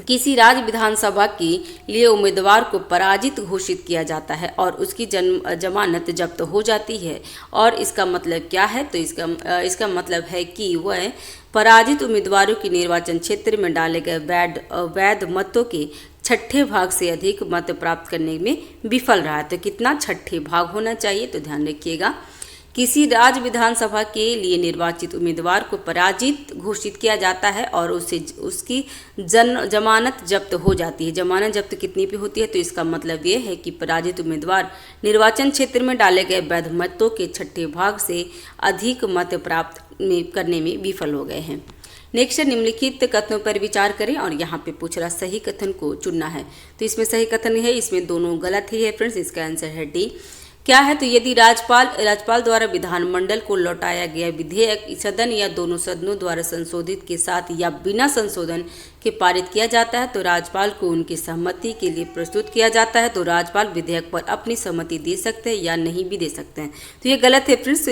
किसी राज्य विधानसभा के लिए उम्मीदवार को पराजित घोषित किया जाता है और उसकी जमानत जब्त हो जाती है। और इसका मतलब क्या है? तो इसका मतलब है कि वह पराजित उम्मीदवारों के निर्वाचन क्षेत्र में डाले गए वैध मतों के 6ठे भाग से अधिक मत प्राप्त करने में विफल रहा है। तो कितना? 6ठे भाग होना चाहिए। तो ध्यान रखिएगा, किसी राज्य विधानसभा के लिए निर्वाचित उम्मीदवार को पराजित घोषित किया जाता है और उसकी जमानत जब्त हो जाती है। जमानत जब्त कितनी पे होती है? तो इसका मतलब ये है कि पराजित उम्मीदवार निर्वाचन क्षेत्र में डाले गए वैध मतों के 6ठे भाग से अधिक मत प्राप्त करने में विफल हो गए हैं। नेक्स्ट, निम्नलिखित कथनों पर विचार करें और यहाँ पे पूछ रहा सही कथन को चुनना है। तो इसमें सही कथन है, इसमें दोनों गलत ही है फ्रेंड्स। इसका आंसर है डी। क्या है? तो यदि राज्यपाल द्वारा विधानमंडल को लौटाया गया विधेयक सदन या दोनों सदनों द्वारा संशोधित के साथ या बिना संशोधन के पारित किया जाता है तो राज्यपाल को उनकी सहमति के लिए प्रस्तुत किया जाता है। तो राज्यपाल विधेयक पर अपनी सहमति दे सकते हैं या नहीं भी दे सकते हैं। तो ये गलत है फ्रेंड्स।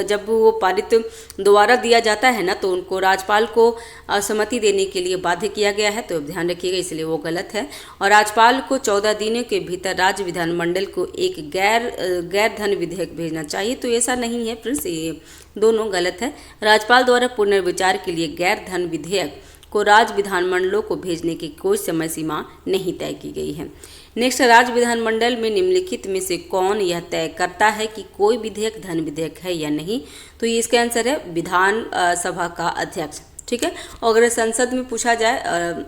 जब वो पारित दोबारा दिया जाता है ना, तो उनको राज्यपाल को सहमति देने के लिए बाध्य किया गया है। तो ध्यान रखिएगा, इसलिए वो गलत है। और राज्यपाल को 14 दिनों के भीतर राज्य विधानमंडल को एक गैर धन विधेयक भेजना चाहिए। तो ऐसा नहीं है फ्रेंड्स, ये दोनों गलत है। राज्यपाल द्वारा पुनर्विचार के लिए गैर धन विधेयक को राज्य विधानमंडलों को भेजने की कोई समय सीमा नहीं तय की गई है। नेक्स्ट, राज्य विधानमंडल में निम्नलिखित में से कौन यह तय करता है कि कोई विधेयक धन विधेयक है या नहीं? तो ये इसका आंसर है विधान सभा का अध्यक्ष। ठीक है, और अगर संसद में पूछा जाए,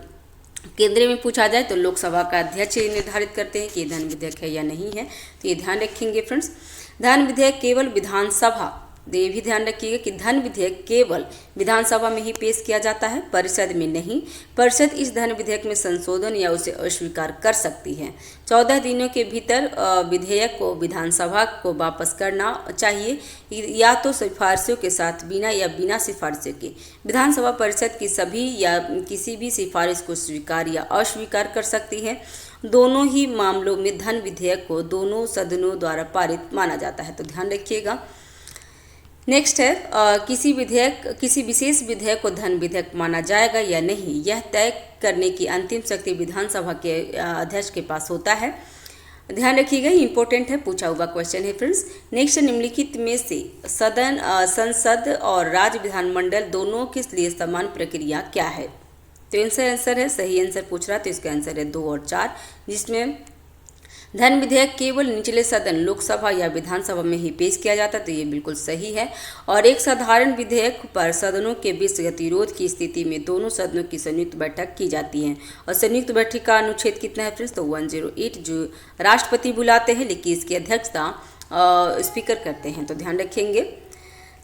केंद्र में पूछा जाए, तो लोकसभा का अध्यक्ष निर्धारित करते हैं कि धन विधेयक है या नहीं है। तो ये ध्यान रखेंगे फ्रेंड्स। धन विधेयक केवल विधानसभा, ये भी ध्यान रखिएगा कि धन विधेयक केवल विधानसभा में ही पेश किया जाता है, परिषद में नहीं। परिषद इस धन विधेयक में संशोधन या उसे अस्वीकार कर सकती है। 14 दिनों के भीतर विधेयक को विधानसभा को वापस करना चाहिए, या तो सिफारिशों के साथ बिना सिफारिशों के। विधानसभा परिषद की सभी या किसी भी सिफारिश को स्वीकार या अस्वीकार कर सकती है। दोनों ही मामलों में धन विधेयक को दोनों सदनों द्वारा पारित माना जाता है। तो ध्यान रखिएगा। नेक्स्ट है, किसी विशेष विधेयक को धन विधेयक माना जाएगा या नहीं, यह तय करने की अंतिम शक्ति विधानसभा के अध्यक्ष के पास होता है। ध्यान रखिएगा, इंपॉर्टेंट है, पूछा हुआ क्वेश्चन है फ्रेंड्स। नेक्स्ट, निम्नलिखित में से संसद और राज्य विधानमंडल दोनों के लिए समान प्रक्रिया क्या है? तो आंसर है, सही आंसर पूछ रहा है, तो इसका आंसर है 2 और 4, जिसमें धन विधेयक केवल निचले सदन लोकसभा या विधानसभा में ही पेश किया जाता है। तो ये बिल्कुल सही है। और एक साधारण विधेयक पर सदनों के बीच गतिरोध की स्थिति में दोनों सदनों की संयुक्त बैठक की जाती है। और संयुक्त बैठक का अनुच्छेद कितना है फ्रेंड्स? तो 108, जो राष्ट्रपति बुलाते हैं, लेकिन इसकी अध्यक्षता स्पीकर करते हैं, तो ध्यान रखेंगे,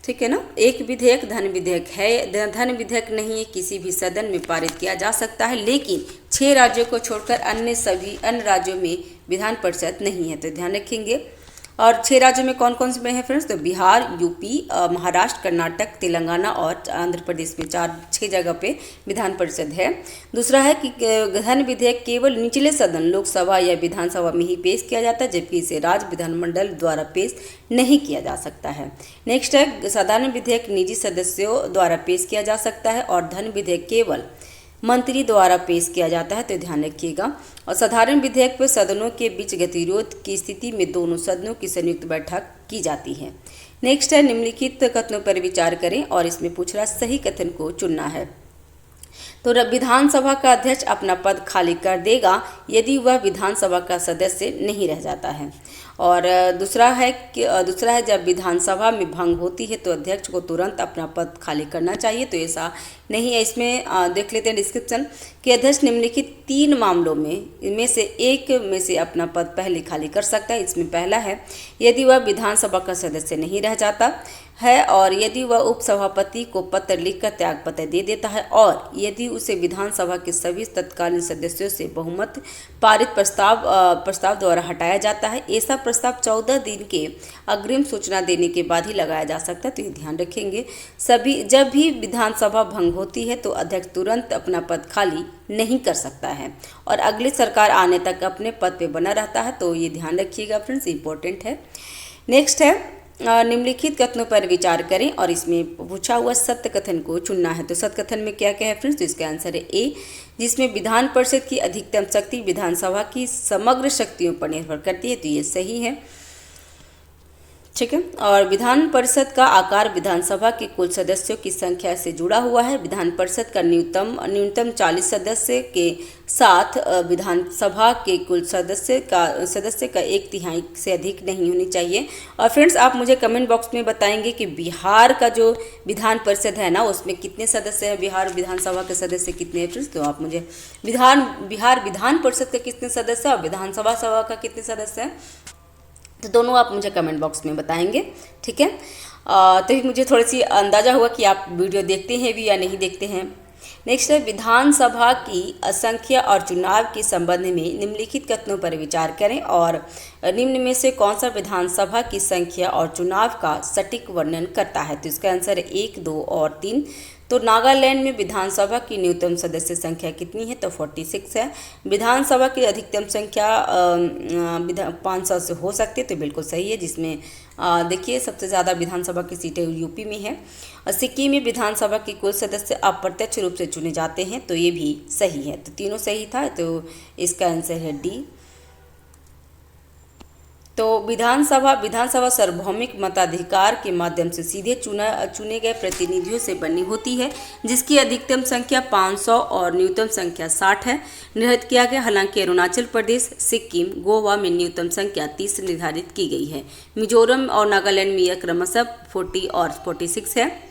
ठीक है ना। एक विधेयक धन विधेयक है, धन विधेयक नहीं है, किसी भी सदन में पारित किया जा सकता है, लेकिन 6 राज्यों को छोड़कर अन्य राज्यों में विधान परिषद नहीं है, तो ध्यान रखेंगे। और 6 राज्यों में कौन कौन से में है फ्रेंड्स, तो बिहार, यूपी, महाराष्ट्र, कर्नाटक, तेलंगाना और आंध्र प्रदेश में 6 जगह पे विधान परिषद है। दूसरा है कि धन विधेयक केवल निचले सदन लोकसभा या विधानसभा में ही पेश किया जाता है, जबकि इसे राज्य विधानमंडल द्वारा पेश नहीं किया जा सकता है। नेक्स्ट है साधारण विधेयक निजी सदस्यों द्वारा पेश किया जा सकता है और धन विधेयक केवल मंत्री द्वारा पेश किया जाता है, तो ध्यान रखिएगा। और साधारण विधेयक पर सदनों के बीच गतिरोध की स्थिति में दोनों सदनों की संयुक्त बैठक की जाती है। नेक्स्ट है निम्नलिखित कथनों पर विचार करें और इसमें पूछ रहा सही कथन को चुनना है। तो विधानसभा का अध्यक्ष अपना पद खाली कर देगा यदि वह विधानसभा का सदस्य नहीं रह जाता है। और दूसरा है जब विधानसभा में भंग होती है तो अध्यक्ष को तुरंत अपना पद खाली करना चाहिए, तो ऐसा नहीं है। इसमें देख लेते हैं डिस्क्रिप्शन कि अध्यक्ष निम्नलिखित 3 मामलों में से एक में से अपना पद पहले खाली कर सकता है। इसमें पहला है यदि वह विधानसभा का सदस्य नहीं रह जाता है, और यदि वह उपसभापति को पत्र लिखकर त्याग पत्र दे देता है, और यदि उसे विधानसभा के सभी तत्कालीन सदस्यों से बहुमत पारित प्रस्ताव द्वारा हटाया जाता है। ऐसा प्रस्ताव 14 दिन के अग्रिम सूचना देने के बाद ही लगाया जा सकता है, तो ये ध्यान रखेंगे। जब भी विधानसभा भंग होती है तो अध्यक्ष तुरंत अपना पद खाली नहीं कर सकता है और अगली सरकार आने तक अपने पद पे बना रहता है, तो ये ध्यान रखिएगा फ्रेंड्स, इंपॉर्टेंट है। नेक्स्ट है निम्नलिखित कथनों पर विचार करें और इसमें पूछा हुआ सत्य कथन को चुनना है। तो सत्य कथन में क्या क्या है फ्रेंड्स, तो इसका आंसर है ए, जिसमें विधान परिषद की अधिकतम शक्ति विधानसभा की समग्र शक्तियों पर निर्भर करती है, तो ये सही है, ठीक है। और विधान परिषद का आकार विधानसभा के कुल सदस्यों की संख्या से जुड़ा हुआ है। विधान परिषद का न्यूनतम 40 सदस्य के साथ विधानसभा के कुल सदस्य का 1/3 से अधिक नहीं होनी चाहिए। और फ्रेंड्स आप मुझे कमेंट बॉक्स में बताएंगे कि बिहार का जो विधान परिषद है ना, उसमें कितने सदस्य हैं, बिहार विधानसभा के सदस्य कितने हैं फ्रेंड्स, तो आप मुझे बिहार विधान परिषद के कितने सदस्य और विधानसभा सभा का कितने सदस्य हैं, तो दोनों आप मुझे कमेंट बॉक्स में बताएंगे, ठीक है। तो मुझे थोड़ी सी अंदाज़ा हुआ कि आप वीडियो देखते हैं भी या नहीं देखते हैं। नेक्स्ट है विधानसभा की संख्या और चुनाव के संबंध में निम्नलिखित कथनों पर विचार करें और निम्न में से कौन सा विधानसभा की संख्या और चुनाव का सटीक वर्णन करता है, तो इसका आंसर है 1, 2 और 3। तो नागालैंड में विधानसभा की न्यूनतम सदस्य संख्या कितनी है, तो 46 है। विधानसभा की अधिकतम संख्या 500 से हो सकती है, तो बिल्कुल सही है, जिसमें देखिए सबसे ज़्यादा विधानसभा की सीटें यूपी में है। और सिक्किम में विधानसभा के कुल सदस्य अप्रत्यक्ष रूप से चुने जाते हैं, तो ये भी सही है, तो तीनों सही था, तो इसका आंसर है डी। तो विधानसभा सार्वभौमिक मताधिकार के माध्यम से सीधे चुने गए प्रतिनिधियों से बनी होती है, जिसकी अधिकतम संख्या 500 और न्यूनतम संख्या 60 है निर्धारित किया गया। हालांकि अरुणाचल प्रदेश, सिक्किम, गोवा में न्यूनतम संख्या 30 निर्धारित की गई है। मिजोरम और नागालैंड में यह क्रमशः 40 और 46 है।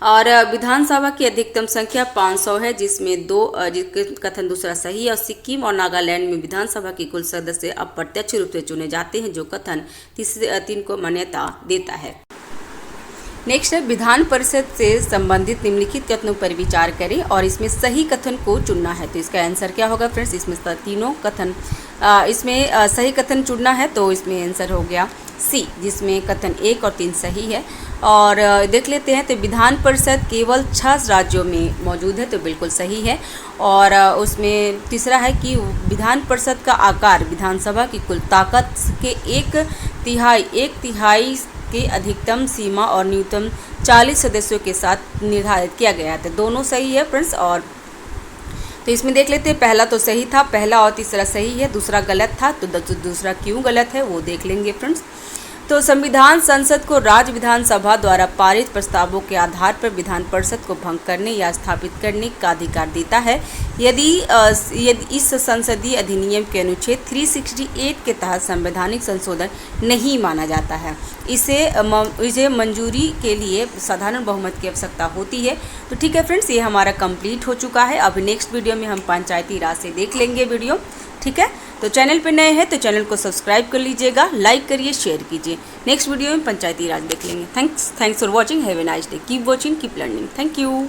और विधानसभा की अधिकतम संख्या 500 है, जिसमें कथन दूसरा सही है। और सिक्किम और नागालैंड में विधानसभा के कुल सदस्य अप्रत्यक्ष रूप से चुने जाते हैं, जो कथन 3 को मान्यता देता है। नेक्स्ट है विधान परिषद से संबंधित निम्नलिखित कथनों पर विचार करें और इसमें सही कथन को चुनना है, तो इसका आंसर क्या होगा फ्रेंड्स, इसमें तीनों कथन इसमें सही कथन चुनना है, तो इसमें आंसर हो गया सी, जिसमें कथन 1 और 3 सही है। और देख लेते हैं, तो विधान परिषद केवल 6 राज्यों में मौजूद है, तो बिल्कुल सही है। और उसमें तीसरा है कि विधान परिषद का आकार विधानसभा की कुल ताकत के 1/3 की अधिकतम सीमा और न्यूनतम 40 सदस्यों के साथ निर्धारित किया गया है, तो दोनों सही है फ्रेंड्स। और तो इसमें देख लेते हैं, पहला तो सही था, पहला और तीसरा सही है, दूसरा गलत था, तो दूसरा क्यों गलत है वो देख लेंगे फ्रेंड्स। तो संविधान संसद को राज्य विधानसभा द्वारा पारित प्रस्तावों के आधार पर विधान परिषद को भंग करने या स्थापित करने का अधिकार देता है, यदि इस संसदीय अधिनियम के अनुच्छेद 368 के तहत संवैधानिक संशोधन नहीं माना जाता है। इसे मंजूरी के लिए साधारण बहुमत की आवश्यकता होती है। तो ठीक है फ्रेंड्स, ये हमारा कंप्लीट हो चुका है। अभी नेक्स्ट वीडियो में हम पंचायती राज से देख लेंगे वीडियो। ठीक है। तो चैनल पे नए हैं तो चैनल को सब्सक्राइब कर लीजिएगा, लाइक करिए, शेयर कीजिए। नेक्स्ट वीडियो में पंचायती राज देख लेंगे। Thanks for watching. Have a nice day. Keep watching, keep learning. Thank you.